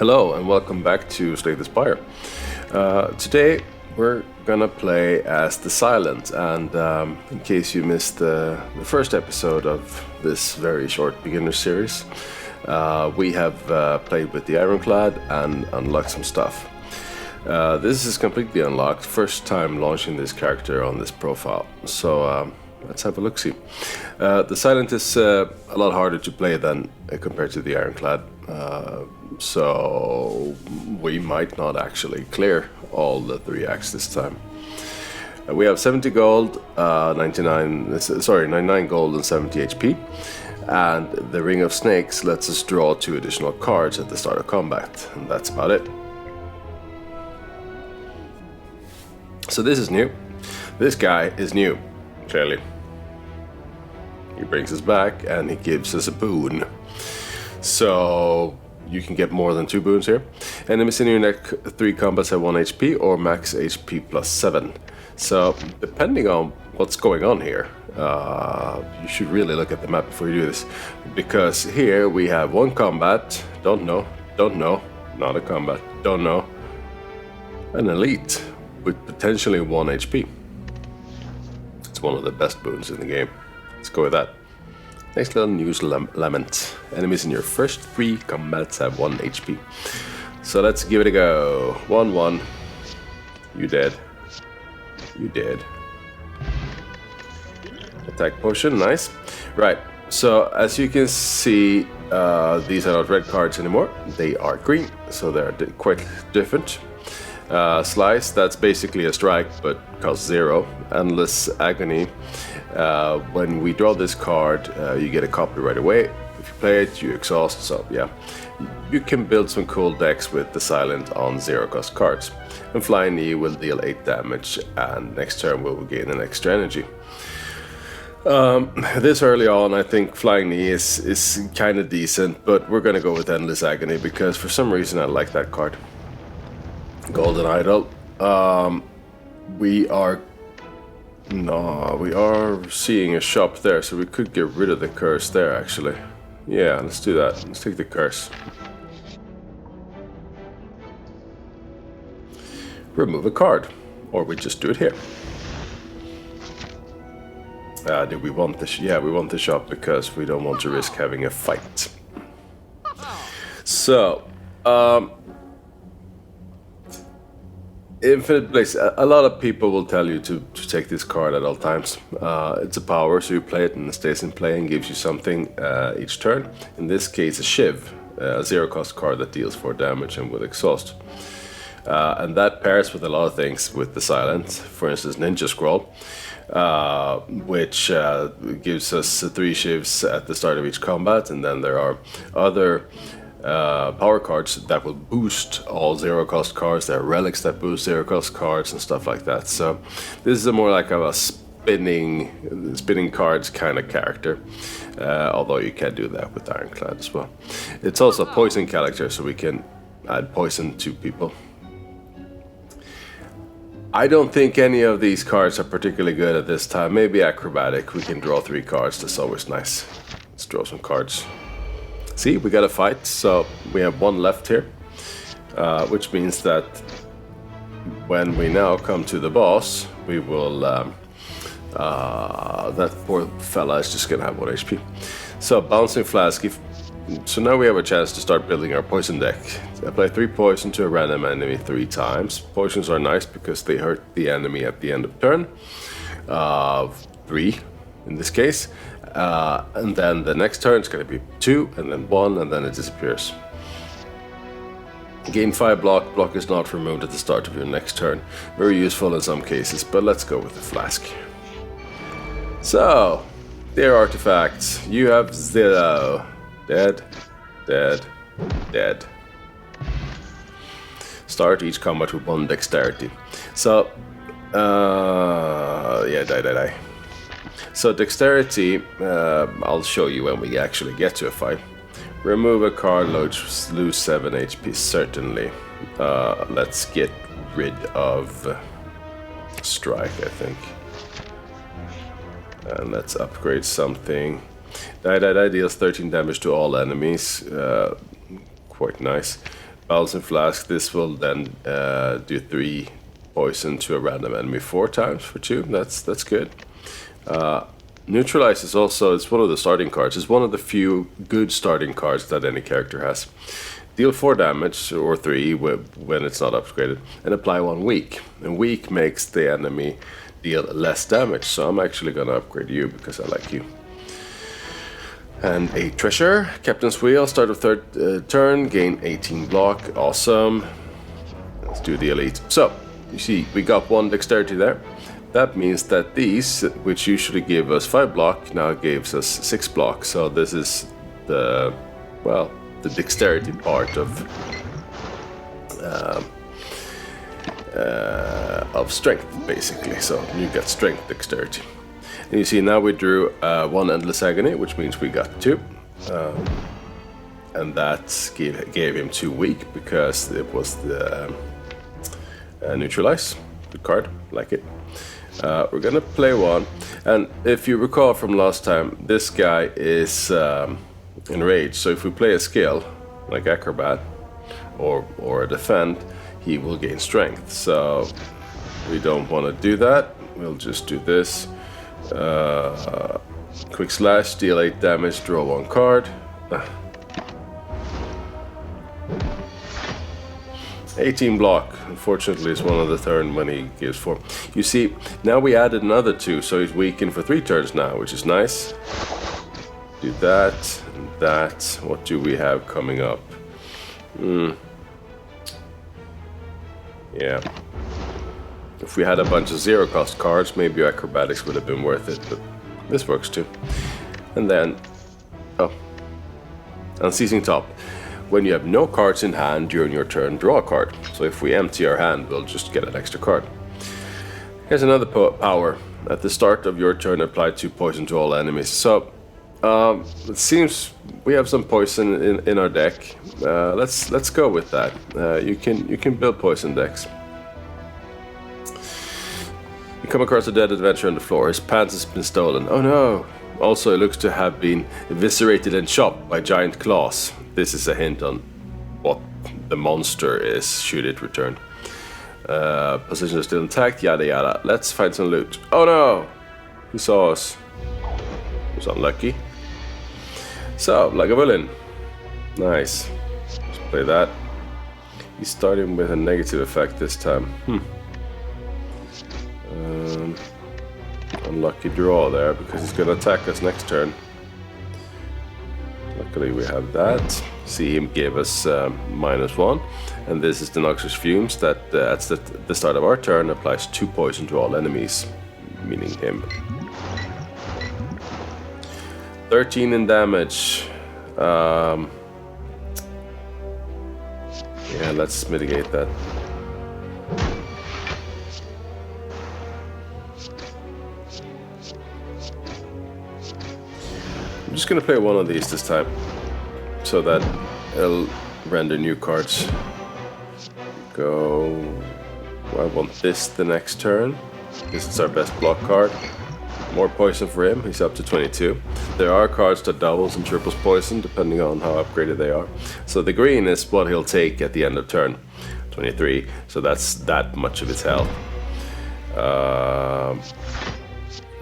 Hello and welcome back to Slay the Spire. Today we're gonna play as the Silent, and in case you missed the first episode of this very short beginner series, we have played with the Ironclad and unlocked some stuff. This is completely unlocked, first time launching this character on this profile, so let's have a look-see. The Silent is a lot harder to play than compared to the Ironclad, so we might not actually clear all the 3 acts this time. We have 70 gold, 99 gold and 70 HP, and the Ring of Snakes lets us draw 2 additional cards at the start of combat, and that's about it. So this is new. This guy is new, clearly. He brings us back and he gives us a boon. So you can get more than 2 boons here. Enemies in your next 3 combats have 1 HP or max HP plus 7. So depending on what's going on here, you should really look at the map before you do this. Because here we have 1 combat, don't know, not a combat, don't know, an elite with potentially 1 HP. It's one of the best boons in the game. Let's go with that. Next little news lament. Enemies in your first 3 combats have 1 HP. So let's give it a go. 1-1. You dead. You dead. Attack potion, nice. Right, so as you can see, these are not red cards anymore. They are green, so they're quite different. Slice, that's basically a strike, but costs 0. Endless Agony. When we draw this card, you get a copy right away. If you play it, you exhaust, so yeah. You can build some cool decks with the Silent on 0-cost cards. And Flying Knee will deal 8 damage, and next turn we will gain an extra energy. This early on, I think Flying Knee is kind of decent, but we're gonna go with Endless Agony because for some reason I like that card. Golden Idol. We are seeing a shop there, so we could get rid of the curse there actually. Yeah, let's do that. Let's take the curse. Remove a card. Or we just do it here. Do we want the yeah, we want the shop because we don't want to risk having a fight. So, Infinite Blaze. A lot of people will tell you to take this card at all times. It's a power, so you play it and it stays in play and gives you something each turn. In this case, a Shiv, a 0-cost card that deals 4 damage and will exhaust. And that pairs with a lot of things with the Silent. For instance, Ninja Scroll, which gives us 3 Shivs at the start of each combat, and then there are other power cards that will boost all 0-cost cards. There are relics that boost 0-cost cards and stuff like that. So this is more like a spinning cards kind of character, although you can do that with Ironclad as well. It's also a poison character, so we can add poison to people. I don't think any of these cards are particularly good at this time. Maybe Acrobatic. We can draw 3 cards. That's always nice. Let's draw some cards. See, we got a fight, so we have 1 left here, which means that when we now come to the boss, we will, that poor fella is just gonna have 1 HP. So, Bouncing Flask, so now we have a chance to start building our poison deck. Apply 3 poison to a random enemy 3 times. Poisons are nice because they hurt the enemy at the end of turn, 3 in this case. And then the next turn is going to be 2, and then 1, and then it disappears. Gain 5 block. Block is not removed at the start of your next turn. Very useful in some cases, but let's go with the flask. So, dear artifacts, you have 0. Dead, dead, dead. Start each combat with 1 dexterity. So, yeah, die. So dexterity, I'll show you when we actually get to a fight. Remove a card, lose 7 HP, certainly. Let's get rid of Strike, I think. And let's upgrade something. Die deals 13 damage to all enemies. Quite nice. Balancing Flask, this will then do 3 poison to a random enemy 4 times for 2. That's good. Neutralize is also, it's one of the starting cards. It's one of the few good starting cards that any character has. Deal 4 damage, or 3 when it's not upgraded, and apply 1 weak. And weak makes the enemy deal less damage, so I'm actually gonna upgrade you because I like you. And a treasure, Captain's Wheel, start of 3rd turn, gain 18 block, awesome. Let's do the elite. So, you see, we got 1 dexterity there. That means that these, which usually give us 5 block, now gives us 6 block. So this is the, well, the dexterity part of strength, basically. So you get strength dexterity. And you see now we drew 1 Endless Agony, which means we got 2. And that gave him 2 weak because it was the Neutralize. Good card, like it. We're gonna play 1, and if you recall from last time, this guy is enraged. So if we play a skill like Acrobat or a Defend, he will gain strength. So we don't want to do that. We'll just do this. Quick Slash, deal 8 damage, draw 1 card. 18 block, unfortunately, is one of the turn when he gives 4. You see, now we added another 2, so he's weakened for 3 turns now, which is nice. Do that, and that. What do we have coming up? Yeah. If we had a bunch of 0-cost cards, maybe Acrobatics would have been worth it, but this works too. And then, Unceasing Top. When you have no cards in hand during your turn, draw a card. So if we empty our hand, we'll just get an extra card. Here's another power. At the start of your turn, apply 2 poison to all enemies. So it seems we have some poison in our deck. Let's go with that. You can build poison decks. You come across a dead adventurer on the floor. His pants has been stolen. Oh no! Also, it looks to have been eviscerated and chopped by giant claws. This is a hint on what the monster is, should it return. Position is still intact, yada yada. Let's find some loot. Oh no! He saw us. He was unlucky. So, like a villain. Nice. Let's play that. He's starting with a negative effect this time. Unlucky draw there, because he's going to attack us next turn. Luckily we have that. See him give us -1. And this is the Noxious Fumes that at the start of our turn applies 2 poison to all enemies, meaning him. 13 in damage. Yeah, let's mitigate that. I'm just gonna play 1 of these this time, so that it'll render new cards. Go. I want this the next turn. This is our best block card. More poison for him. He's up to 22. There are cards that doubles and triples poison depending on how upgraded they are. So the green is what he'll take at the end of turn. 23. So that's that much of his health.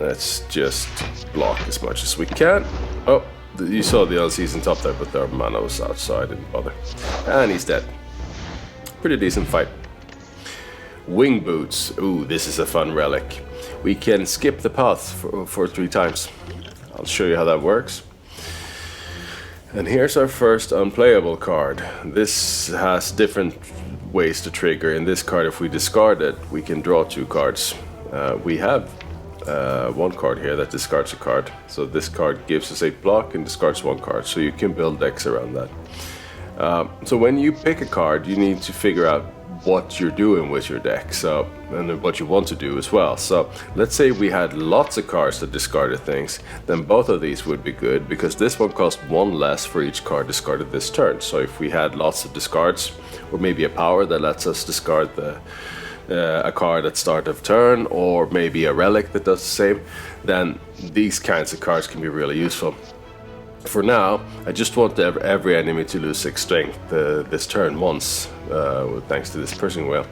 Let's just block as much as we can. Oh, you saw the Unseasoned Top there, but their mana was outside, didn't bother. And he's dead. Pretty decent fight. Wing Boots. Ooh, this is a fun relic. We can skip the path for 3 times. I'll show you how that works. And here's our first unplayable card. This has different ways to trigger. In this card, if we discard it, we can draw 2 cards. We have 1 card here that discards a card. So this card gives us 8 block and discards 1 card. So you can build decks around that. So when you pick a card, you need to figure out what you're doing with your deck, so, and what you want to do as well. So let's say we had lots of cards that discarded things, then both of these would be good, because this one costs 1 less for each card discarded this turn. So if we had lots of discards, or maybe a power that lets us discard a card at start of turn, or maybe a relic that does the same, then these kinds of cards can be really useful. For now, I just want every enemy to lose 6 strength this turn once, thanks to this Piercing Whale,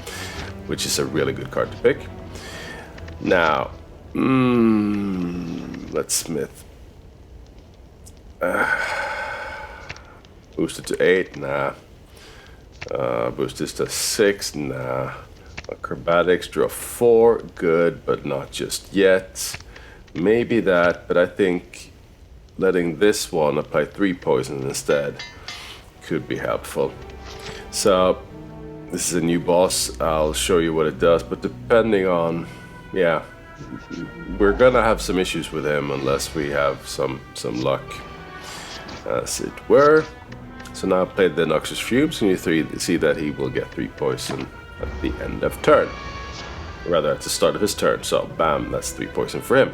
which is a really good card to pick. Now, let's smith. Boost it to 8, nah. Boost this to 6, nah. Acrobatics, draw 4, good, but not just yet. Maybe that, but I think letting this one apply 3 poison instead could be helpful. So, this is a new boss, I'll show you what it does, but depending on, yeah, we're gonna have some issues with him unless we have some luck, as it were. So now I've played the Noxious Fumes, and you see that he will get 3 poison at the end of turn. Rather, at the start of his turn. So, bam, that's 3 poison for him.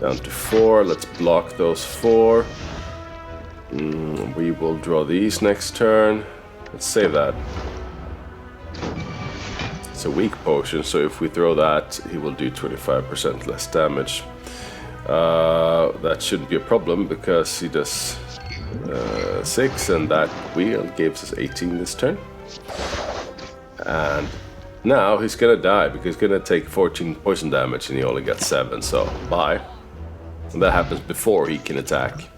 Down to 4, let's block those 4. We will draw these next turn. Let's save that. It's a weak potion, so if we throw that, he will do 25% less damage. That shouldn't be a problem because he does 6, and that wheel gives us 18 this turn. And now he's gonna die because he's gonna take 14 poison damage and he only gets 7, so bye. And that happens before he can attack.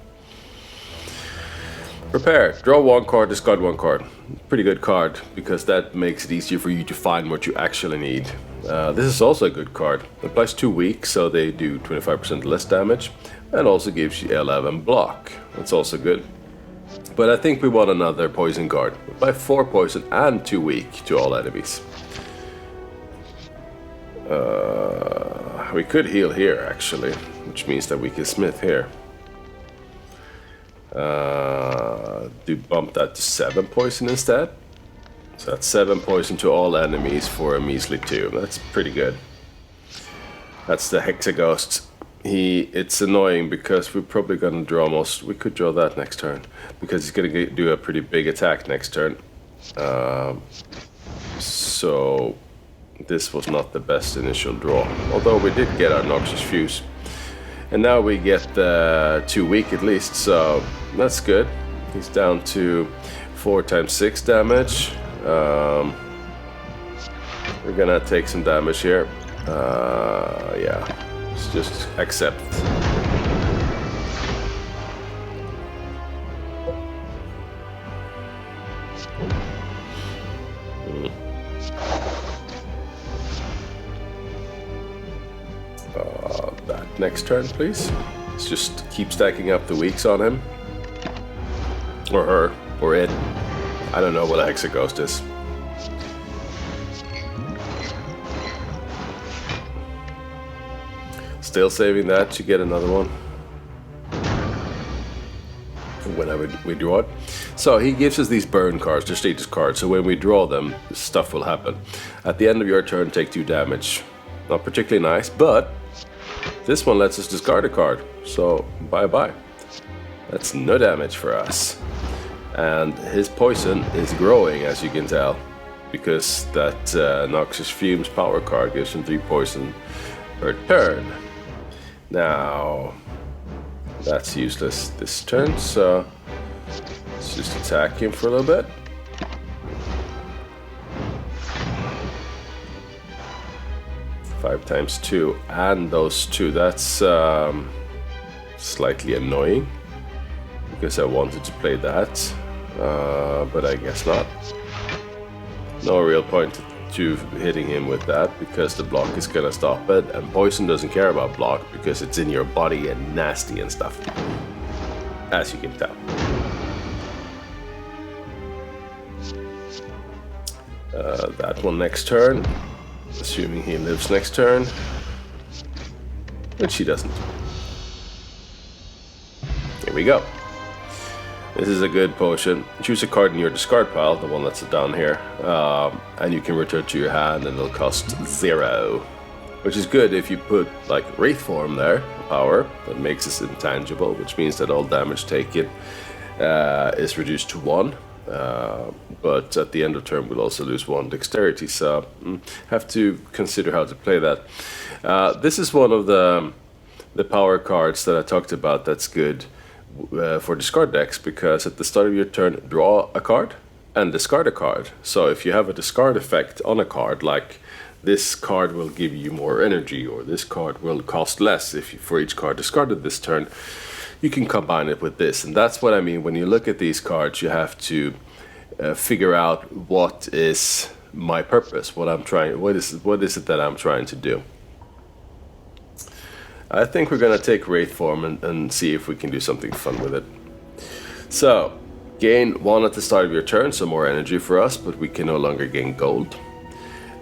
Prepare. Draw 1 card, discard 1 card. Pretty good card, because that makes it easier for you to find what you actually need. This is also a good card. It applies 2 weak, so they do 25% less damage, and also gives you 11 block. That's also good. But I think we want another poison card. Apply 4 poison and 2 weak to all enemies. We could heal here, actually, which means that we can smith here. Do bump that to 7 poison instead. So that's 7 poison to all enemies for a measly 2. That's pretty good. That's the Hexaghost. It's annoying because we're probably gonna draw most. We could draw that next turn because he's gonna do a pretty big attack next turn. So this was not the best initial draw. Although we did get our Noxious Fuse. And now we get 2 weak at least, so that's good. He's down to 4 times 6 damage. We're gonna take some damage here. Yeah, let's just accept. That next turn, please. Let's just keep stacking up the weaks on him. Or her, or it. I don't know what a Hexaghost is. Still saving that to get another one. Whenever we draw it. So he gives us these burn cards, they're status cards, so when we draw them, stuff will happen. At the end of your turn, take 2 damage. Not particularly nice, but this one lets us discard a card, so bye-bye. That's no damage for us. And his poison is growing, as you can tell, because that Noxious Fumes power card gives him 3 poison per turn. Now, that's useless this turn, so let's just attack him for a little bit. Five times 2, and those 2, that's slightly annoying because I wanted to play that, but I guess not. No real point to hitting him with that because the block is gonna stop it, and poison doesn't care about block because it's in your body and nasty and stuff, as you can tell. That one next turn. Assuming he lives next turn, which he doesn't. Here we go. This is a good potion. Choose a card in your discard pile, the one that's down here, and you can return to your hand and it'll cost 0. Which is good if you put like Wraith Form there, power, that makes us intangible, which means that all damage taken is reduced to 1. But at the end of turn we'll also lose 1 dexterity, so have to consider how to play that. This is one of the power cards that I talked about that's good for discard decks, because at the start of your turn, draw a card and discard a card. So if you have a discard effect on a card, like this card will give you more energy, or this card will cost less if you, for each card discarded this turn, you can combine it with this. And that's what I mean when you look at these cards. You have to figure out what is my purpose, what is it that I'm trying to do. I think we're gonna take Wraith form and see if we can do something fun with it. So, gain 1 at the start of your turn, so more energy for us, but we can no longer gain gold.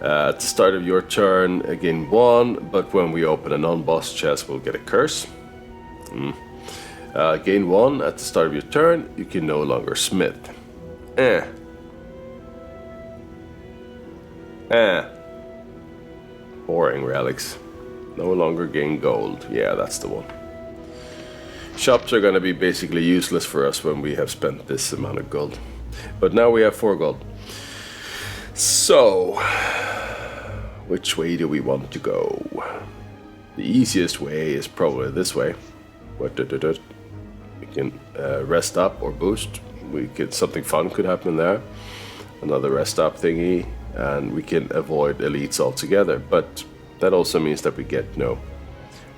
At the start of your turn, gain 1, but when we open a non-boss chest, we'll get a curse. Gain 1 at the start of your turn, you can no longer smith. Boring relics. No longer gain gold. Yeah, that's the one. Shops are going to be basically useless for us when we have spent this amount of gold. But now we have 4 gold. So, which way do we want to go? The easiest way is probably this way. We can rest up or boost. Something fun could happen there. Another rest up thingy, and we can avoid elites altogether. But that also means that we get no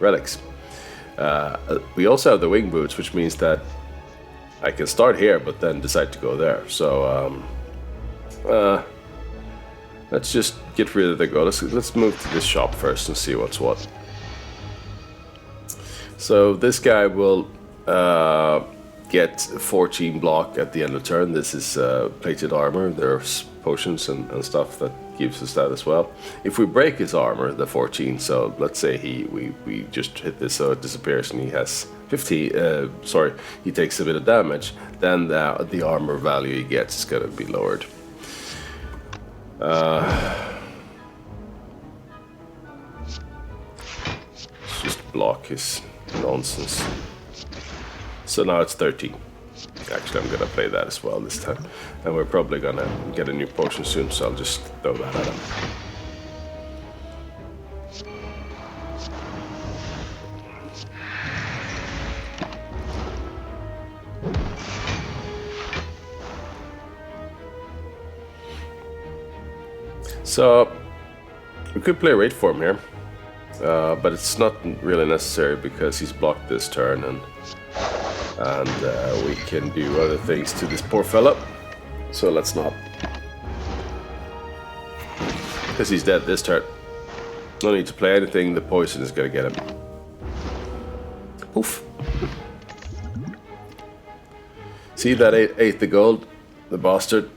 relics. We also have the wing boots, which means that I can start here, but then decide to go there. So let's just get rid of the gold. Let's move to this shop first and see what's what. So this guy will get 14 block at the end of turn. This is plated armor. There's potions and stuff that gives us that as well. If we break his armor, the 14, so let's say we just hit this so it disappears and he has 50, he takes a bit of damage, then the armor value he gets is going to be lowered. Let's just block his nonsense. So now it's 13. Actually, I'm gonna play that as well this time. And we're probably gonna get a new potion soon, so I'll just throw that at him. So, we could play Wraith form here. But it's not really necessary because he's blocked this turn, and we can do other things to this poor fella. So let's not, because he's dead this turn. No need to play anything. The poison is gonna get him. Poof. See that ate the gold, the bastard.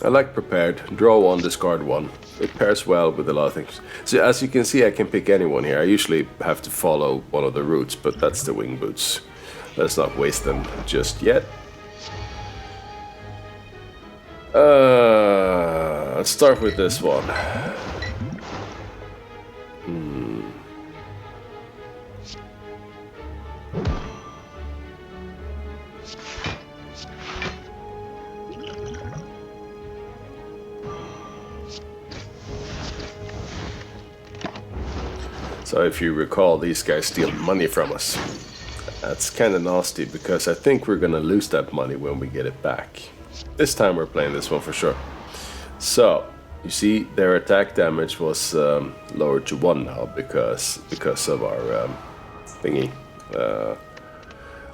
I like prepared. Draw 1, discard 1. It pairs well with a lot of things. So as you can see, I can pick anyone here. I usually have to follow one of the routes, but that's the wing boots. Let's not waste them just yet. Let's start with this one. So if you recall, these guys steal money from us. That's kind of nasty, because I think we're gonna lose that money when we get it back. This time we're playing this one for sure. So, you see their attack damage was lowered to 1 now because of our thingy.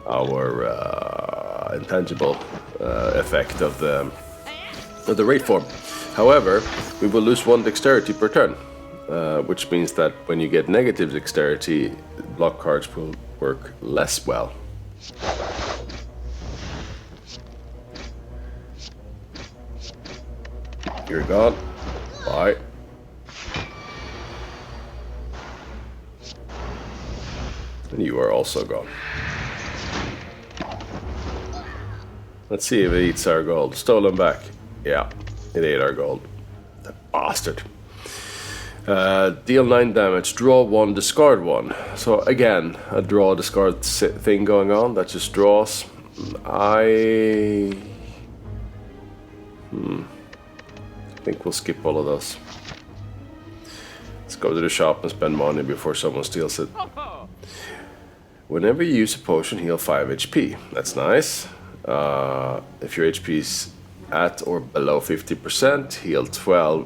Our intangible effect of the Wraith form. However, we will lose 1 dexterity per turn. Which means that when you get negative dexterity, block cards will work less well. You're gone. Bye. And you are also gone. Let's see if it eats our gold. Stolen back. Yeah, it ate our gold. The bastard. Deal 9 damage, draw 1, discard 1. So again, a draw discard thing going on that just draws. I think we'll skip all of those. Let's go to the shop and spend money before someone steals it. Whenever you use a potion, heal 5 HP. That's nice. If your HP is at or below 50%, heal 12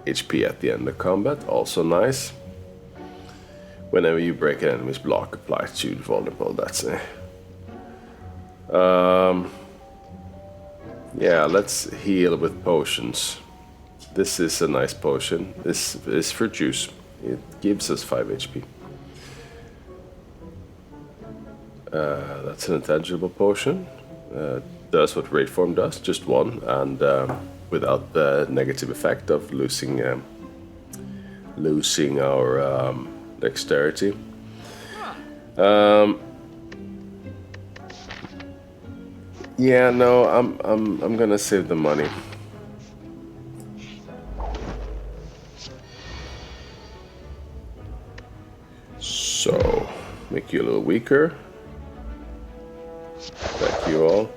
HP at the end of combat. Also nice. Whenever you break an enemy's block, apply to vulnerable. That's it. Yeah, let's heal with potions. This is a nice potion. This is for juice. It gives us 5 HP. That's an intangible potion. Does what Raid Form does, just one, and without the negative effect of losing our dexterity. Yeah, no, I'm gonna save the money. So, make you a little weaker. Attack you all.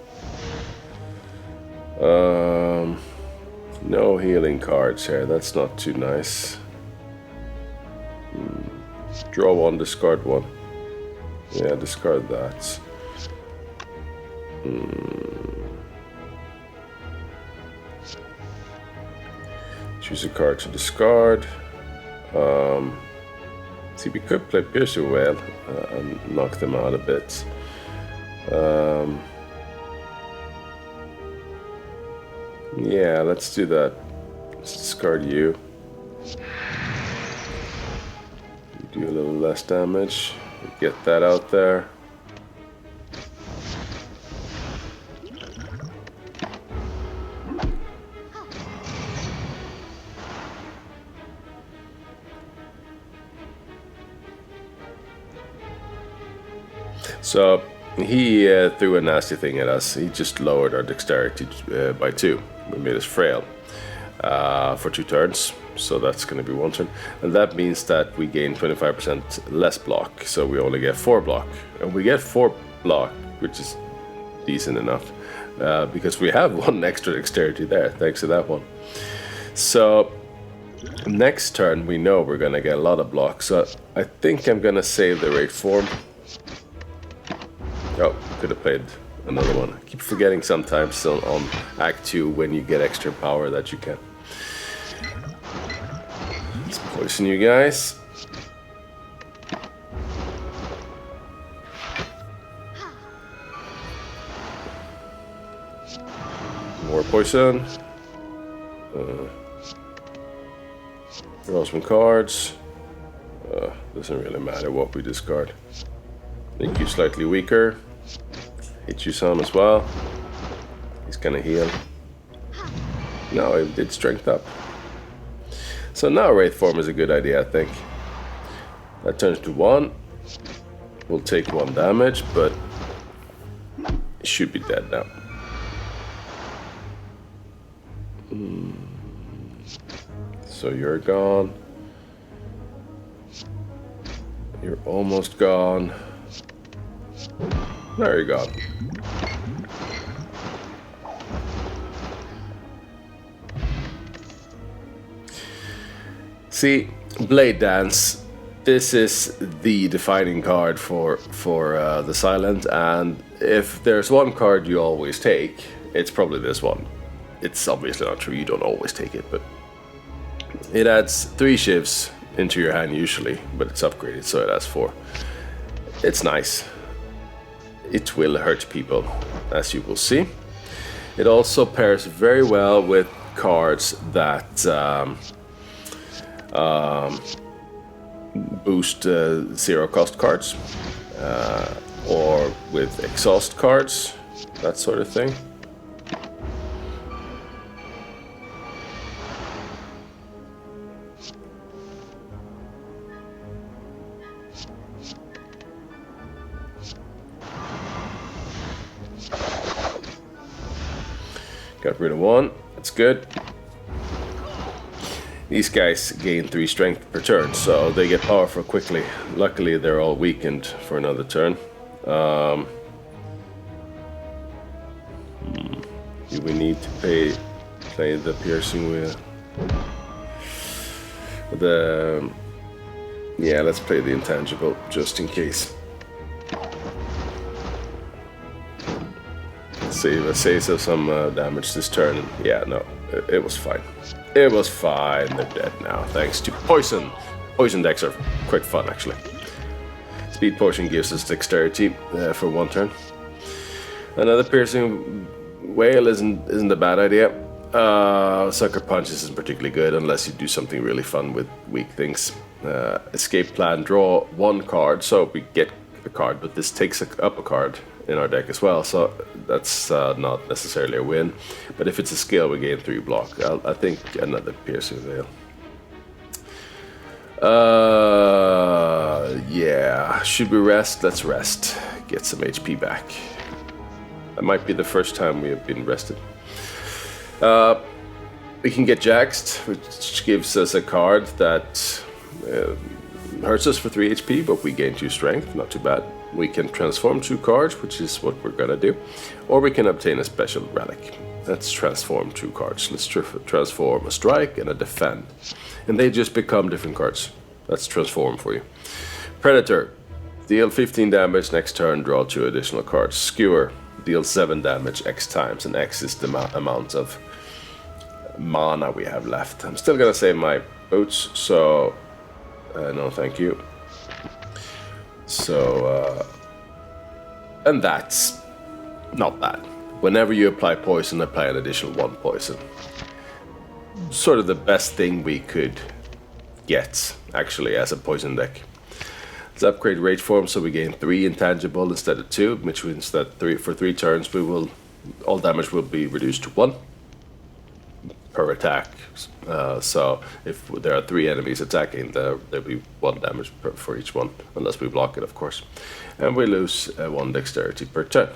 No healing cards here. That's not too nice. Draw one, discard one. Yeah, discard that. Choose a card to discard. See, we could play Pierce Your Whale and knock them out a bit. Yeah, let's do that. Let's discard you. Do a little less damage. Get that out there. So he threw a nasty thing at us. He just lowered our dexterity by 2. We made us frail for 2 turns. So that's going to be 1 turn. And that means that we gain 25% less block. So we only get 4 block. And we get 4 block, which is decent enough. Because we have 1 extra dexterity there, thanks to that one. So next turn we know we're going to get a lot of block. So I think I'm going to save the Raid Form. Oh, could have played another one. I keep forgetting sometimes on Act 2 when you get extra power that you can. Let's poison you guys. More poison. Draw some cards. Doesn't really matter what we discard. Make you slightly weaker. Hit you some as well. He's gonna heal. No, he did strength up. So now Wraith Form is a good idea, I think. That turns to 1. We'll take 1 damage, but he should be dead now. So you're gone. You're almost gone. There you go. See, Blade Dance. This is the defining card for the Silent, and if there's one card you always take, it's probably this one. It's obviously not true, you don't always take it, but it adds 3 shivs into your hand usually, but it's upgraded, so it adds 4. It's nice. It will hurt people, as you will see. It also pairs very well with cards that boost 0 cost cards, or with exhaust cards, that sort of thing. Got rid of 1, that's good. These guys gain 3 strength per turn, so they get powerful quickly. Luckily they're all weakened for another turn. Do we need to play the piercing wheel? Yeah, let's play the intangible, just in case. See, let's say so some damage this turn. Yeah, no, it was fine. It was fine. They're dead now, thanks to poison. Poison decks are quite fun, actually. Speed potion gives us dexterity for 1 turn. Another piercing whale isn't a bad idea. Sucker punch isn't particularly good unless you do something really fun with weak things. Escape plan, draw 1 card, so we get a card, but this takes up a card in our deck as well, so that's not necessarily a win. But if it's a skill, we gain 3 block. I think another piercing veil. Yeah, should we rest? Let's rest. Get some HP back. That might be the first time we have been rested. We can get Jaxed, which gives us a card that hurts us for 3 HP, but we gain 2 strength, not too bad. We can transform 2 cards, which is what we're gonna do. Or we can obtain a special relic. Let's transform 2 cards. Let's transform a strike and a defend. And they just become different cards. Let's transform for you. Predator, deal 15 damage next turn, draw 2 additional cards. Skewer, deal 7 damage X times, and X is the amount of mana we have left. I'm still gonna save my boots, so no thank you. So, and that's not bad. Whenever you apply poison, apply an additional 1 poison. Sort of the best thing we could get, actually, as a poison deck. Let's upgrade Rage Form so we gain 3 intangible instead of 2, which means that for 3 turns all damage will be reduced to 1 per attack. So if there are 3 enemies attacking, there'll be 1 damage for each one, unless we block it, of course. And we lose 1 dexterity per turn.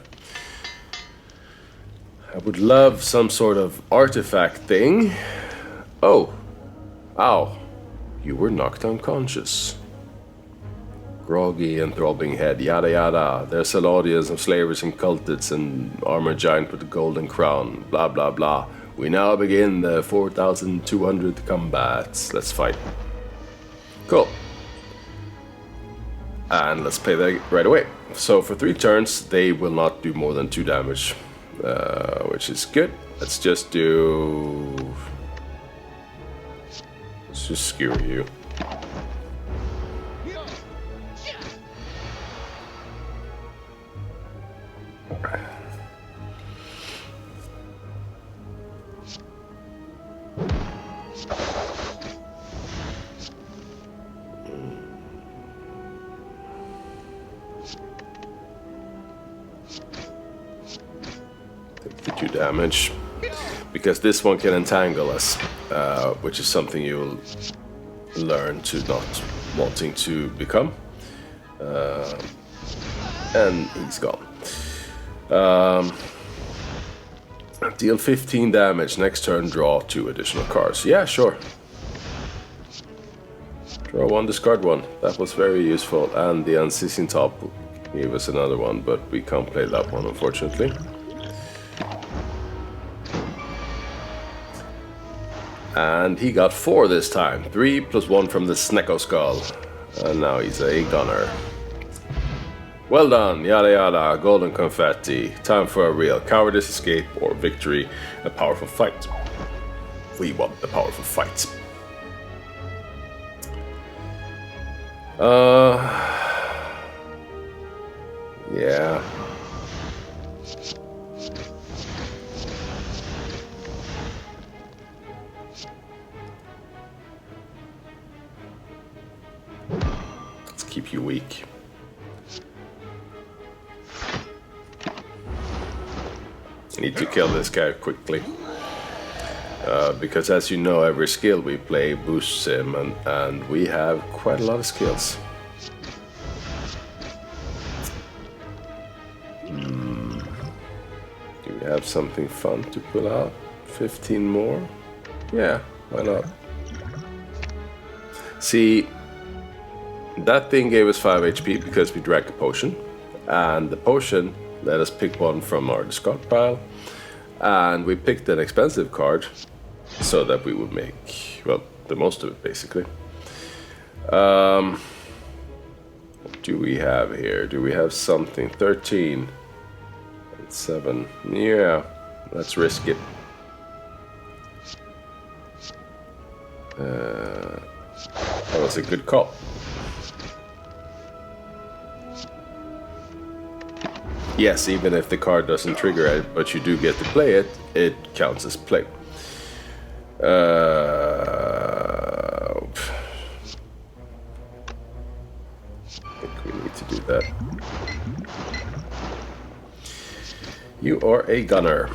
I would love some sort of artifact thing. Oh, ow, you were knocked unconscious. Groggy and throbbing head, yada yada. There's an audience of slavers and cultists and armored giant with a golden crown, blah blah blah. We now begin the 4,200 combats. Let's fight. Cool. And let's play that right away. So for 3 turns, they will not do more than 2 damage, which is good. Let's just skewer you. Damage, because this one can entangle us, which is something you'll learn to not wanting to become. And he's gone. Deal 15 damage next turn, draw 2 additional cards. Yeah, sure. Draw 1, discard 1. That was very useful. And the Unceasing Top gave us another one, but we can't play that one, unfortunately. And he got 4 this time. 3 plus 1 from the Snecko Skull. And now he's a gunner. Well done, yada yada, golden confetti. Time for a real cowardice escape or victory. A powerful fight. We want the powerful fight. Yeah. Keep you weak. I need to kill this guy quickly. Because as you know, every skill we play boosts him, and we have quite a lot of skills. Do we have something fun to pull out? 15 more? Yeah, why not? See, that thing gave us 5 HP because we drank a potion, and the potion let us pick one from our discard pile, and we picked an expensive card so that we would make, well, the most of it basically. What do we have here? Do we have something? 13. 7. Yeah, let's risk it. That was a good call. Yes, even if the card doesn't trigger it, but you do get to play it, it counts as play. I think we need to do that. You are a gunner.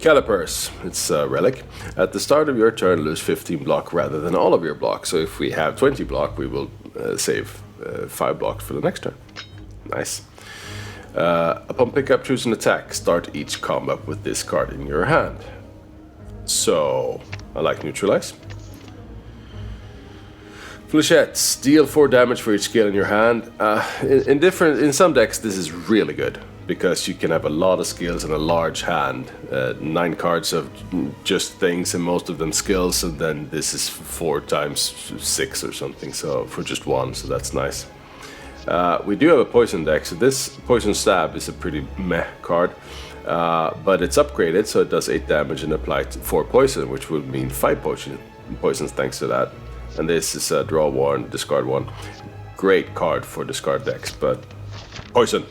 Calipers, it's a relic. At the start of your turn, lose 15 block rather than all of your block. So if we have 20 block, we will save 5 blocks for the next turn. Nice. Upon pickup, choose an attack. Start each combat with this card in your hand. So, I like neutralize. Flechettes, deal 4 damage for each skill in your hand. In some decks, this is really good because you can have a lot of skills in a large hand. 9 cards of just things and most of them skills, and then this is 4 times 6 or something. So for just 1, so that's nice. We do have a poison deck, so this poison stab is a pretty meh card, but it's upgraded, so it does 8 damage and apply 4 poison, which would mean 5 poisons thanks to that. And this is a draw 1, discard 1. Great card for discard decks, but poison.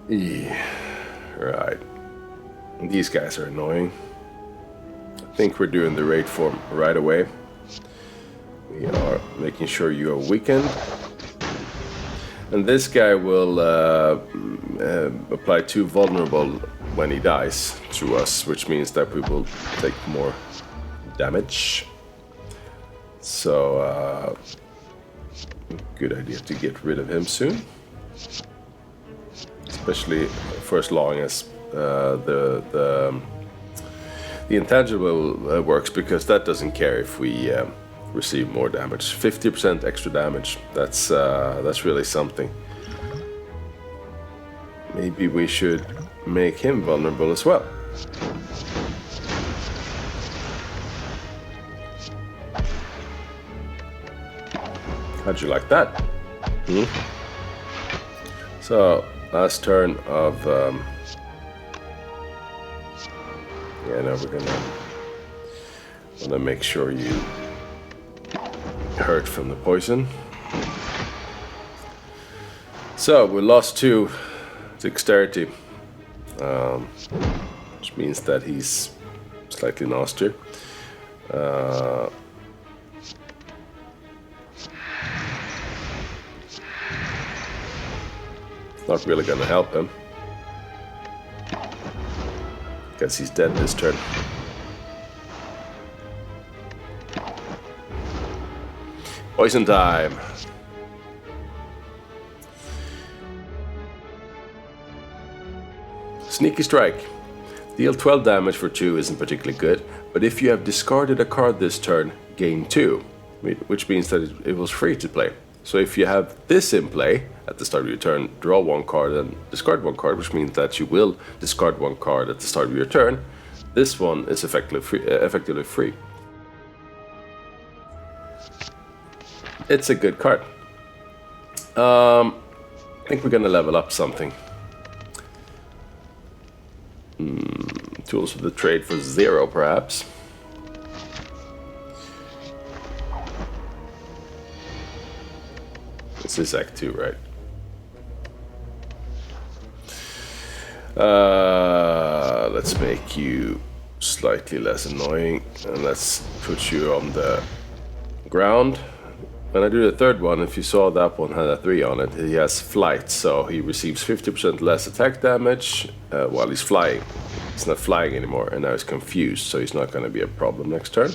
Yeah. Right. These guys are annoying. I think we're doing the raid form right away. We are making sure you are weakened. And this guy will apply 2 vulnerable when he dies to us, which means that we will take more damage. So, good idea to get rid of him soon. Especially for as long as the intangible works, because that doesn't care if we receive more damage. 50% extra damage. That's really something. Maybe we should make him vulnerable as well. How'd you like that? So, last turn of yeah, now we're gonna make sure you hurt from the poison. So we lost 2 dexterity, which means that he's slightly nastier. Not really gonna help him. Guess he's dead this turn. Poison time. Sneaky strike. Deal 12 damage for 2 isn't particularly good, but if you have discarded a card this turn, gain 2, which means that it was free to play. So if you have this in play at the start of your turn, draw 1 card and discard 1 card, which means that you will discard 1 card at the start of your turn. This one is effectively free. It's a good card. I think we're gonna level up something. Tools of the trade for 0, perhaps. This is Act 2, right? Let's make you slightly less annoying, and let's put you on the ground. When I do the third one, if you saw that one had a 3 on it, he has flight, so he receives 50% less attack damage while he's flying. He's not flying anymore, and now he's confused, so he's not going to be a problem next turn.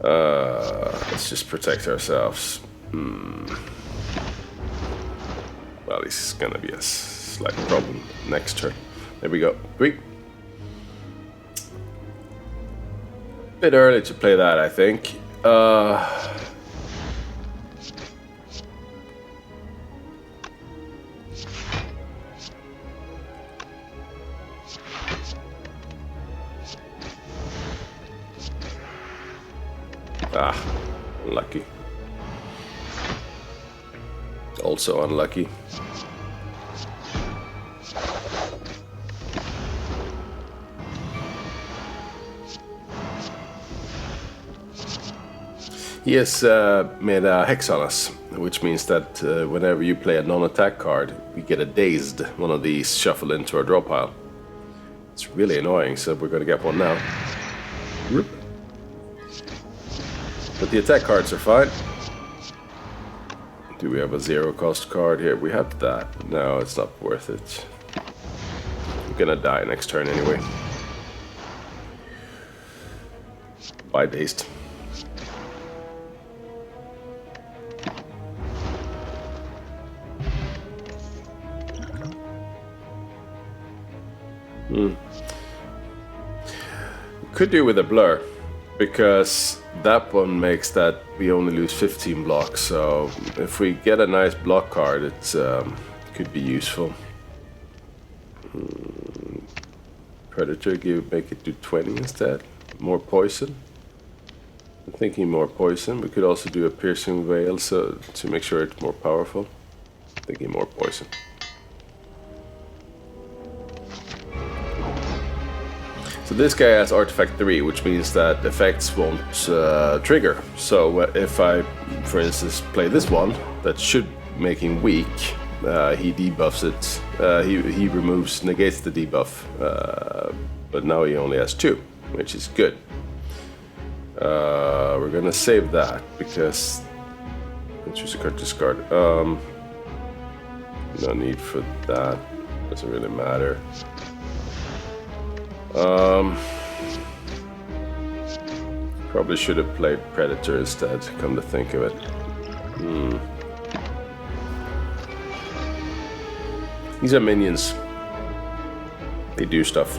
Let's just protect ourselves. Well, he's going to be a slight problem next turn. There we go. 3. Bit early to play that, I think. Ah, unlucky. Also unlucky. He has made a hex on us, which means that whenever you play a non-attack card, we get a dazed, one of these shuffled into our draw pile. It's really annoying, so we're going to get one now. But the attack cards are fine. Do we have a 0 cost card here? We have that. No, it's not worth it. I'm gonna die next turn anyway. Bye, dazed. Could do with a blur, because that one makes that we only lose 15 blocks. So if we get a nice block card, it could be useful. Predator, make it do 20 instead. More poison. I'm thinking more poison. We could also do a piercing veil, so to make sure it's more powerful. Thinking more poison. So this guy has Artifact 3, which means that effects won't trigger. So if I, for instance, play this one, that should make him weak, he debuffs it. He negates the debuff, but now he only has 2, which is good. We're gonna save that, because... choose a card, discard. No need for that, doesn't really matter. Probably should have played Predator instead, come to think of it. These are minions. They do stuff.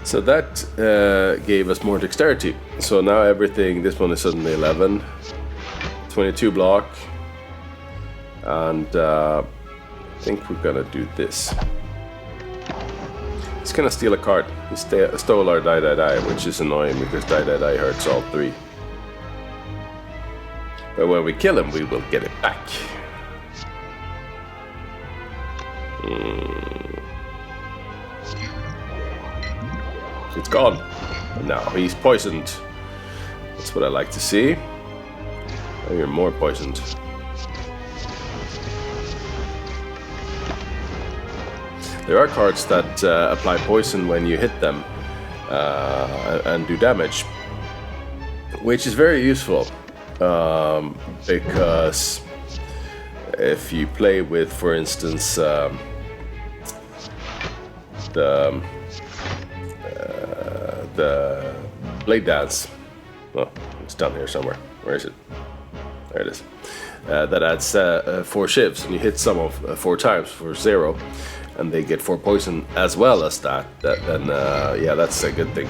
So that gave us more dexterity. So now everything, this one is suddenly 11, 22 block, and I think we're gonna do this. He's gonna steal a card. He stole our die, which is annoying because die hurts all 3. But when we kill him, we will get it back. It's gone. Now he's poisoned. That's what I like to see. Now you're more poisoned. There are cards that apply poison when you hit them and do damage, which is very useful because if you play with, for instance, the blade dance. Well, it's down here somewhere. Where is it? There it is. That adds 4 shivs, and you hit some of 4 times for 0, and they get 4 poison as well as that. Then yeah, that's a good thing.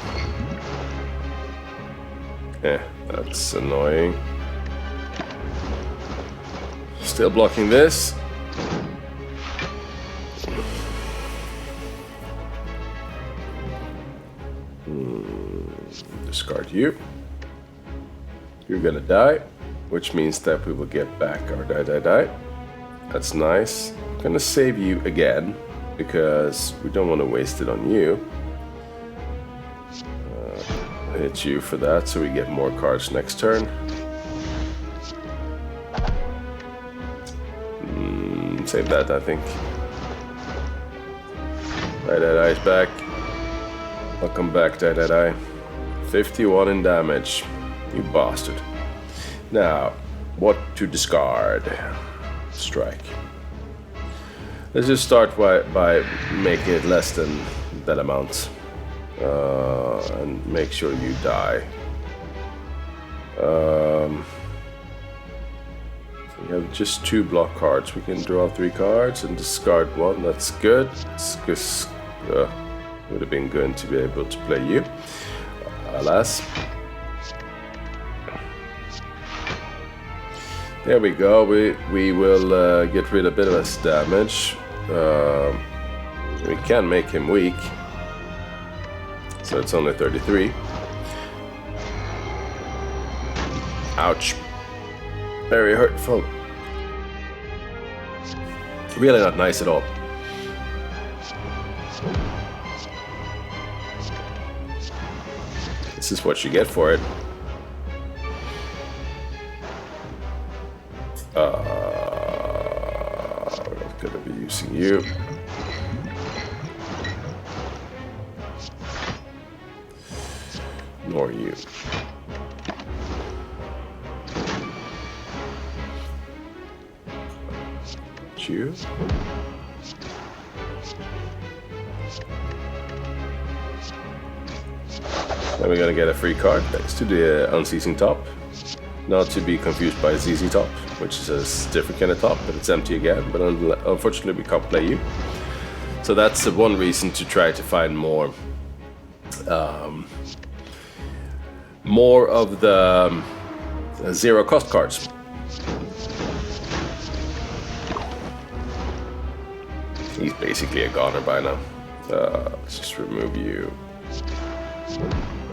Yeah, that's annoying. Still blocking this. Discard you. You're gonna die, which means that we will get back our die. That's nice. I'm gonna save you again because we don't want to waste it on you. Hit you for that, so we get more cards next turn. Save that, I think. Die is back. Welcome back, die. 51 in damage. You bastard. Now, what to discard? Strike. Let's just start by making it less than that amount. And make sure you die. We have just 2 block cards. We can draw 3 cards and discard 1. That's good. It's would have been good to be able to play you. Alas. There we go. We will get rid of a bit of his damage. We can make him weak. So it's only 33. Ouch. Very hurtful. Really not nice at all. This is what you get for it. We're not gonna be using you. Nor you. You. Then we're gonna get a free card thanks to the unceasing top. Not to be confused by ZZ top, which is a different kind of top, but it's empty again. But unfortunately, we can't play you. So that's one reason to try to find more of the zero cost cards. He's basically a goner by now. Let's just remove you.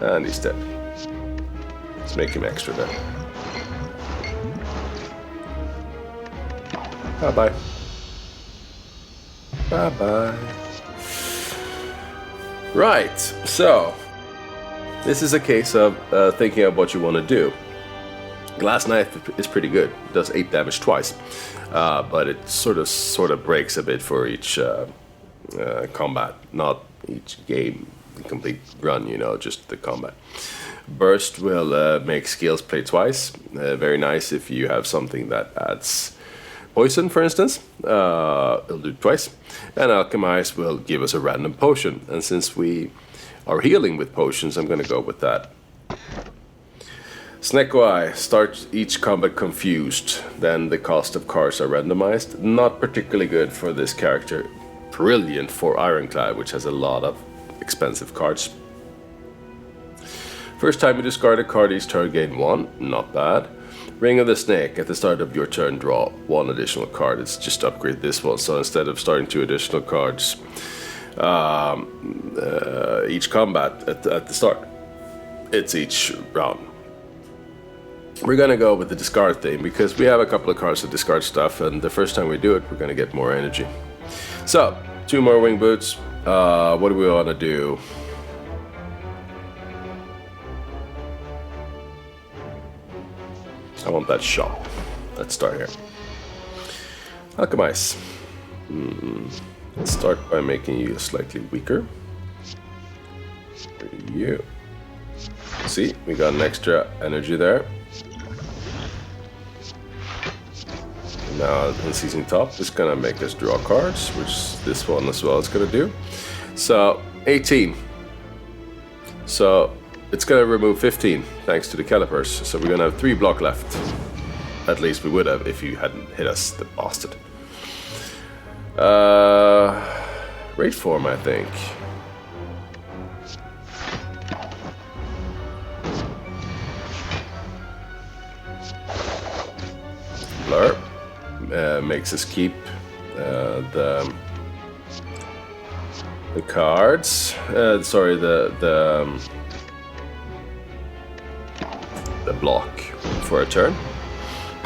And he's dead. Let's make him extra dead. Bye-bye. Bye-bye. Right, so this is a case of thinking of what you want to do. Glass Knife is pretty good. It does 8 damage twice, but it sort of breaks a bit for each combat, not each game, the complete run, you know, just the combat. Burst will make skills play twice. Very nice if you have something that adds poison, for instance. It'll do twice. And Alchemize will give us a random potion. And since we are healing with potions, I'm going to go with that. Snecko Eye, start each combat confused, then the cost of cards are randomized. Not particularly good for this character. Brilliant for Ironclad, which has a lot of expensive cards. First time you discard a card each turn, gain 1, not bad. Ring of the Snake, at the start of your turn draw 1 additional card. It's just upgrade this one, so instead of starting 2 additional cards each combat at the start, it's each round. We're gonna go with the discard thing because we have a couple of cards to discard stuff, and the first time we do it, we're gonna get more energy. So, 2 more wing boots. What do we want to do? I want that shop. Let's start here. Alchemize. Let's start by making you slightly weaker. You. See, we got an extra energy there. Now, Unceasing Top is gonna make us draw cards, which this one as well is gonna do. So, 18. So, it's gonna remove 15, thanks to the calipers. So we're gonna have 3 block left. At least we would have if you hadn't hit us, the bastard. Rage form, I think. Blur. Makes us keep the cards. Sorry, the block for a turn.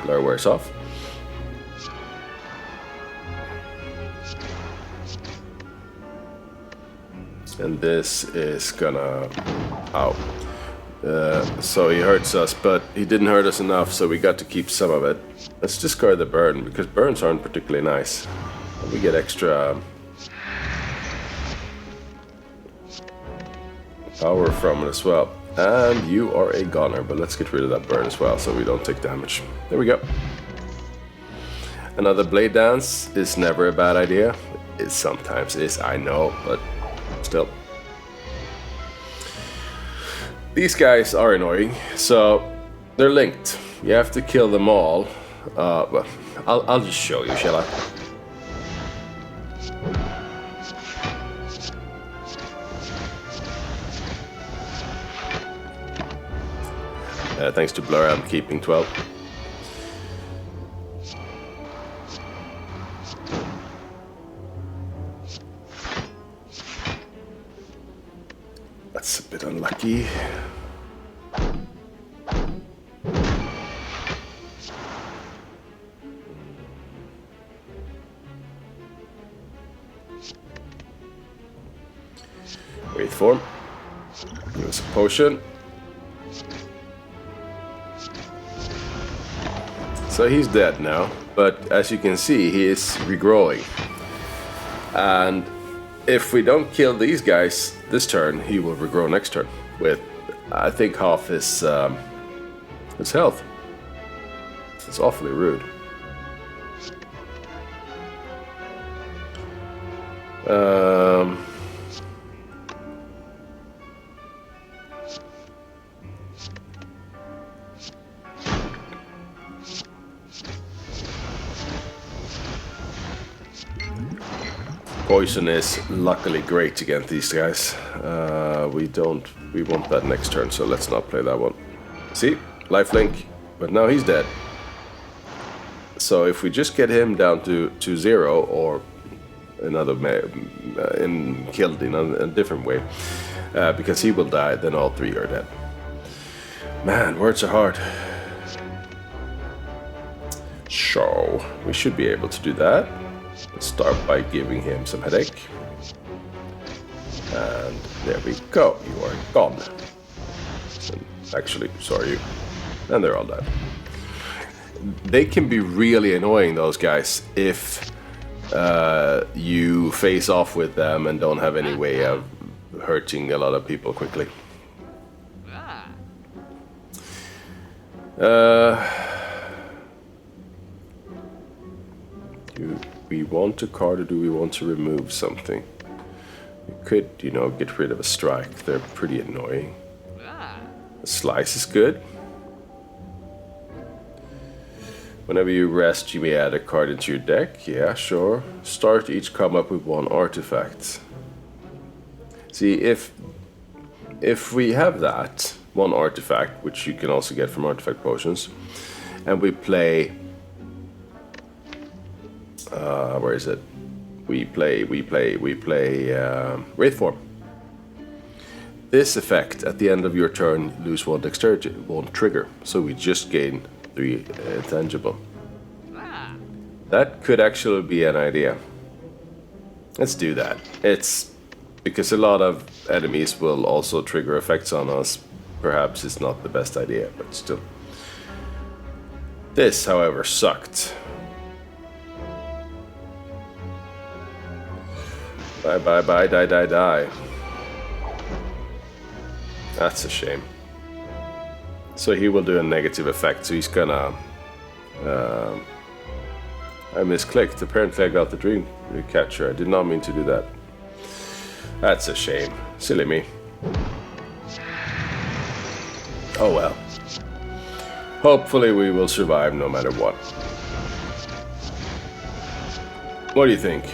Blur wears off. And this is gonna... Ow. So he hurts us, but he didn't hurt us enough, so we got to keep some of it. Let's discard the burn, because burns aren't particularly nice. We get extra power from it as well. And you are a goner, but let's get rid of that burn as well, so we don't take damage. There we go. Another blade dance is never a bad idea. It sometimes is, I know, but still. These guys are annoying, so they're linked. You have to kill them all. Well, I'll just show you, shall I? Thanks to Blur, I'm keeping 12. That's a bit unlucky. Wait form. Give us a potion. So he's dead now, but as you can see, he is regrowing. And if we don't kill these guys this turn, he will regrow next turn with, I think, half his health. It's awfully rude. Poison is luckily great against these guys. We want that next turn, so let's not play that one. See, lifelink, but now he's dead. So if we just get him down to 0 or killed in a different way, because he will die, then all 3 are dead. Man, words are hard. So we should be able to do that. Let's start by giving him some headache. And there we go, you are gone. And actually, sorry. And they're all dead. They can be really annoying, those guys, if you face off with them and don't have any way of hurting a lot of people quickly. Do we want a card or do we want to remove something? We could, you know, get rid of a strike. They're pretty annoying. A slice is good. Whenever you rest, you may add a card into your deck. Yeah, sure. Start each combat with 1 artifact. See, if we have that, 1 artifact, which you can also get from artifact potions, and we play... where is it? We play Wraith Form. This effect, at the end of your turn, lose 1 dexterity, won't trigger. So we just gain 3 intangible. That could actually be an idea. Let's do that. It's because a lot of enemies will also trigger effects on us. Perhaps it's not the best idea, but still. This, however, sucked. Bye, bye, bye, die, die, die. That's a shame. So he will do a negative effect, so he's gonna... I misclicked. Apparently I got the dream catcher. I did not mean to do that. That's a shame. Silly me. Oh well. Hopefully we will survive no matter what. What do you think?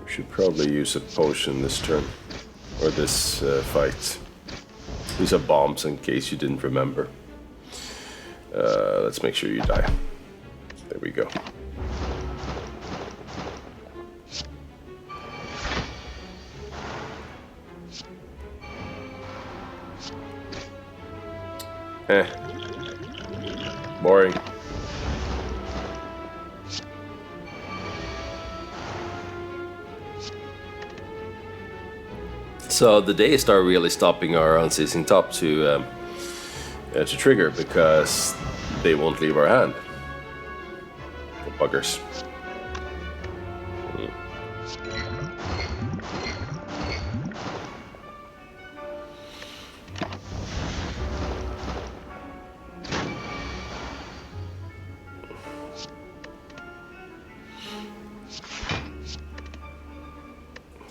Should probably use a potion this turn, or this fight. These are bombs in case you didn't remember. Let's make sure you die. There we go. Boring. So the Days are really stopping our unceasing top to trigger because they won't leave our hand. The buggers.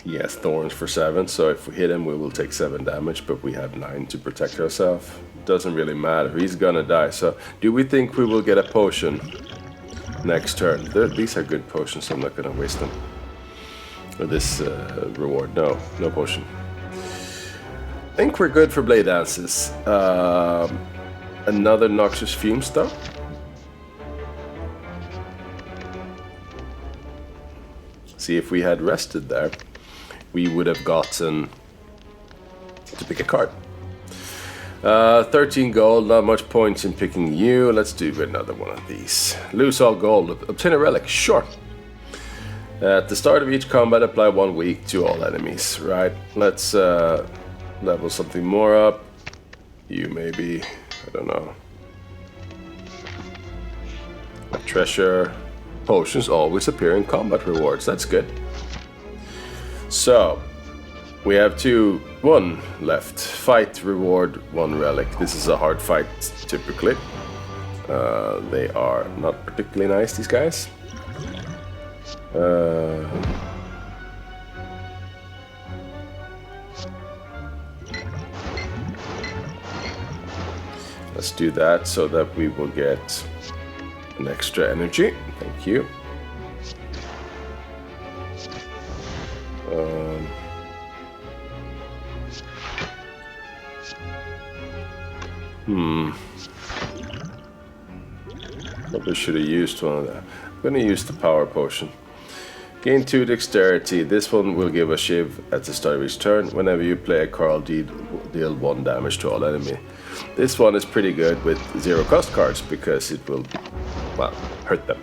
He has thorns for 7, so if we hit him we will take 7 damage, but we have 9 to protect ourselves. Doesn't really matter, he's gonna die. So do we think we will get a potion next turn? These are good potions, I'm not gonna waste them. Or this reward, no potion. I think we're good for blade dances. Another noxious fumes though. See, if we had rested there, we would have gotten to pick a card. 13 gold, not much points in picking you. Let's do another one of these. Lose all gold, obtain a relic, sure. At the start of each combat, apply 1 week to all enemies, right? Let's level something more up. You maybe, I don't know. Treasure. Potions always appear in combat rewards, that's good. So, we have 1 left. Fight, reward, 1 relic. This is a hard fight, typically. They are not particularly nice, these guys. Let's do that so that we will get an extra energy. Thank you. Probably should have used one of that. I'm going to use the power potion. Gain 2 dexterity. This one will give a shiv at the start of each turn. Whenever you play a card, deal 1 damage to all enemy. This one is pretty good with 0 cost cards because it will, well, hurt them.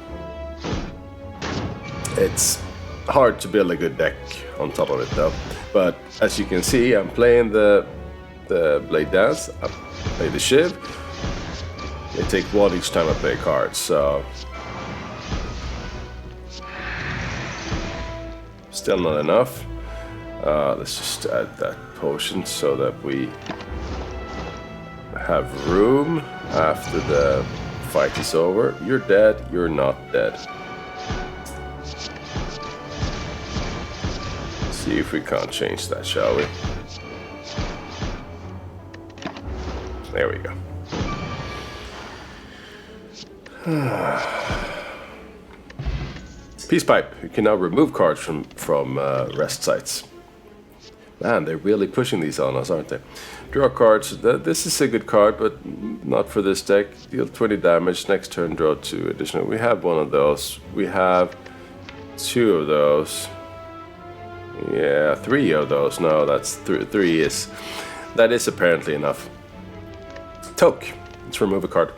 It's hard to build a good deck on top of it though. But as you can see, I'm playing the Blade Dance. I play the shiv. They take 1 each time I play a card, so still not enough. Let's just add that potion so that we have room after the fight is over. You're dead, you're not dead. See if we can't change that, shall we? There we go. Peace Pipe. You can now remove cards from rest sites. Man, they're really pushing these on us, aren't they? Draw cards. This is a good card, but not for this deck. Deal 20 damage. Next turn, draw 2 additional. We have 1 of those. We have 2 of those. Yeah, 3 of those. No, that's 3 is. That is apparently enough. Toke. Let's remove a card.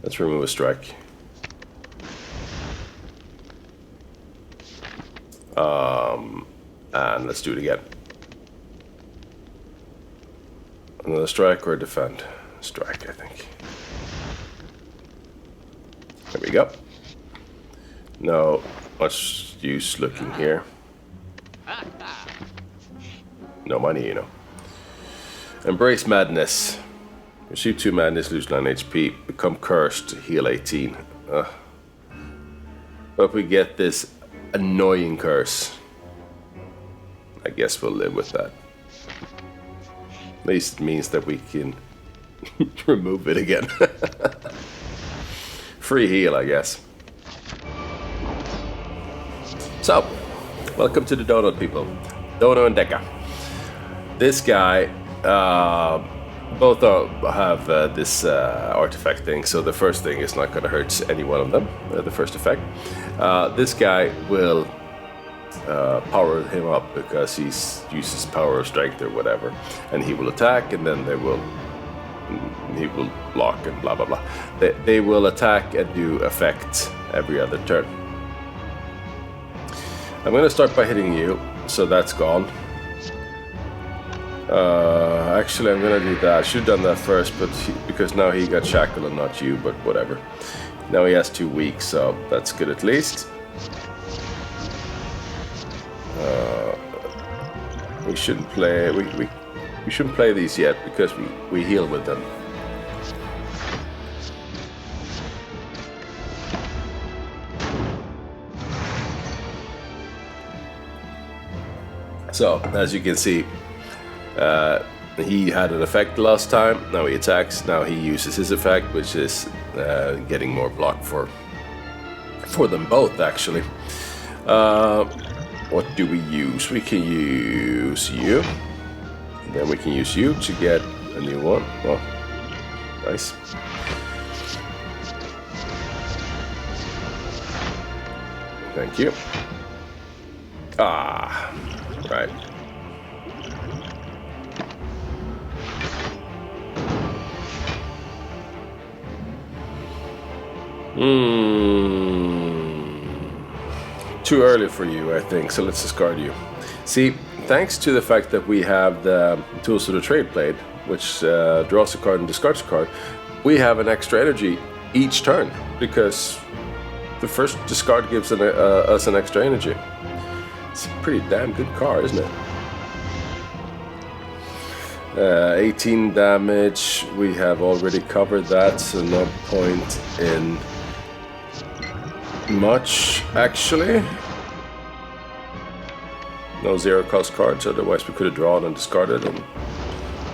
Let's remove a strike. And let's do it again. Another strike or defend? Strike, I think. There we go. No much use looking here. No money, you know. Embrace Madness. Receive 2 madness, lose 9 HP. Become cursed, heal 18. But we get this annoying curse. I guess we'll live with that. At least it means that we can remove it again. Free heal, I guess. So, welcome to the donut people. Dono and Deka. This guy, both have this artifact thing, so the first thing is not going to hurt any one of them, the first effect. This guy will power him up because he uses power of strength or whatever, and he will attack, and then he will block and blah blah blah. They will attack and do effect every other turn. I'm going to start by hitting you, so that's gone. Actually, I'm gonna do that. I should have done that first, but because now he got shackled and not you, but whatever. Now he has 2 weeks, so that's good at least. We shouldn't play. We shouldn't play these yet because we heal with them. So as you can see. He had an effect last time, now he attacks, now he uses his effect, which is getting more block for them both, actually. What do we use? We can use you, then we can use you to get a new one. Well, nice. Thank you. Ah, right. Too early for you, I think, so let's discard you. See, thanks to the fact that we have the Tools of the Trade Blade, which draws a card and discards a card, we have an extra energy each turn, because the first discard gives us an extra energy. It's a pretty damn good card, isn't it? 18 damage, we have already covered that, so no point in much, actually. No zero cost cards, otherwise we could have drawn and discarded, and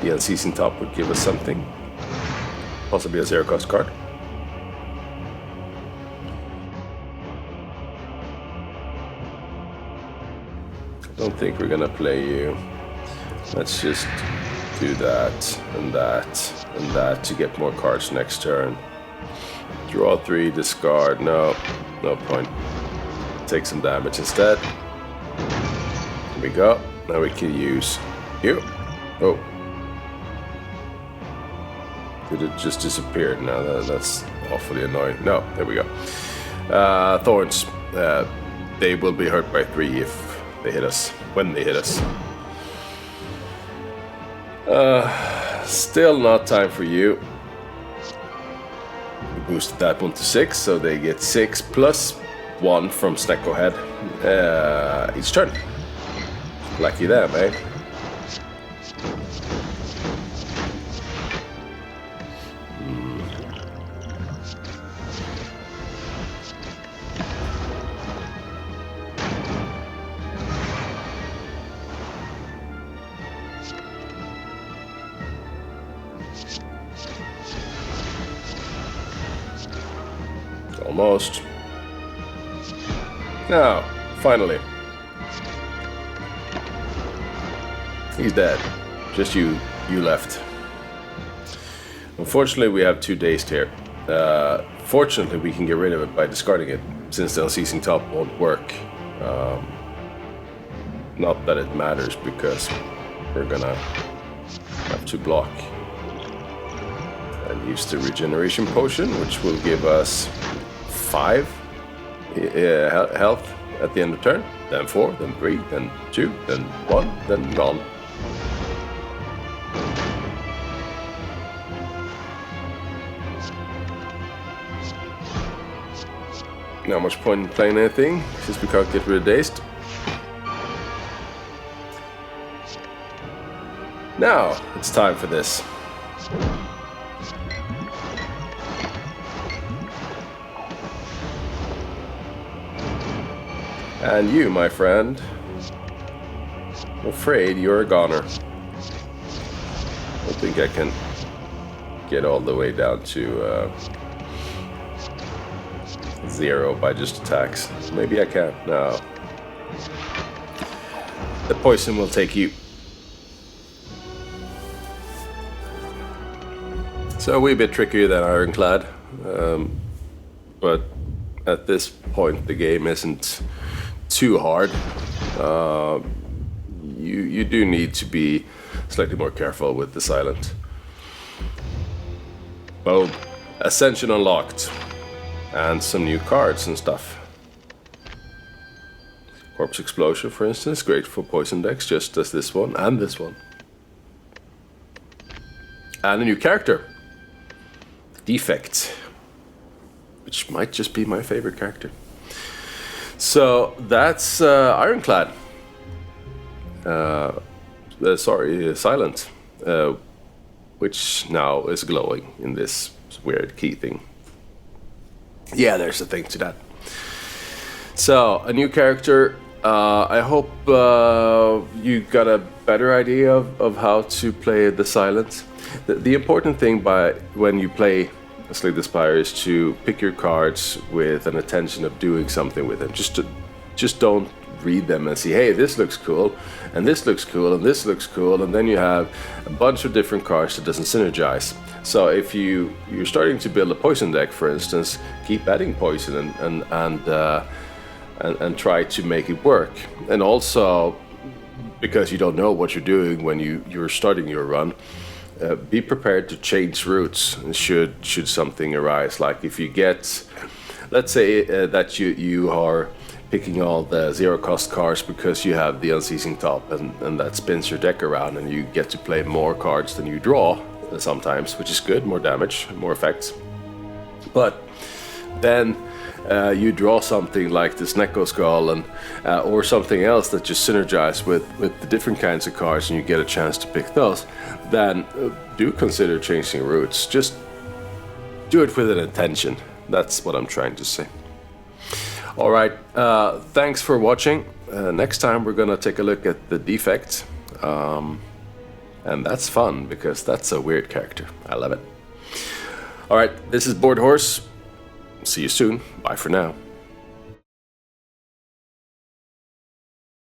the Unceasing Top would give us something. Possibly a zero cost card. I don't think we're gonna play you. Let's just do that and that and that to get more cards next turn. Draw 3, discard. No point. Take some damage instead. Here we go. Now we can use you. Oh. Did it just disappear? No, that's awfully annoying. No, there we go. Thorns. They will be hurt by 3 if they hit us. When they hit us. Still not time for you. We boosted that one to 6, so they get 6 plus 1 from Snecko Head each turn. Lucky them, eh? Almost. Now, finally. He's dead. Just you left. Unfortunately, we have 2 days here. Fortunately, we can get rid of it by discarding it, since the Unceasing Top won't work. Not that it matters, because we're gonna have to block. And use the Regeneration Potion, which will give us 5 health at the end of turn, then 4, then 3, then 2, then 1, then none. Not much point in playing anything, since we can't get rid of Dazed. Now, it's time for this. And you, my friend, I'm afraid you're a goner. I don't think I can get all the way down to 0 by just attacks. Maybe I can. No. The poison will take you. So we're a bit trickier than Ironclad, but at this point the game isn't too hard. You do need to be slightly more careful with the silent. Well, Ascension unlocked, and some new cards and stuff. Corpse Explosion, for instance, great for poison decks, just as this one and this one. And a new character, Defect, which might just be my favorite character. So that's Ironclad. Silent, which now is glowing in this weird key thing. Yeah, there's a thing to that. So, a new character. I hope you got a better idea of how to play the Silent. The important thing when you play Slay the Spire is to pick your cards with an intention of doing something with them. Just don't read them and see, hey, this looks cool, and this looks cool, and this looks cool, and then you have a bunch of different cards that doesn't synergize. So if you're starting to build a poison deck, for instance, keep adding poison and and try to make it work. And also, because you don't know what you're doing when you're starting your run, be prepared to change routes should something arise. Like if you get, let's say that you are picking all the zero cost cards because you have the unceasing top, and that spins your deck around, and you get to play more cards than you draw sometimes, which is good, more damage, more effects. But then you draw something like this Neko Skull and or something else that just synergize with the different kinds of cards, and you get a chance to pick those, then do consider changing routes. Just do it with an intention. That's what I'm trying to say. Alright, thanks for watching. Next time we're gonna take a look at the defect. And that's fun, because that's a weird character. I love it. Alright, this is Board Horse. See you soon. Bye for now.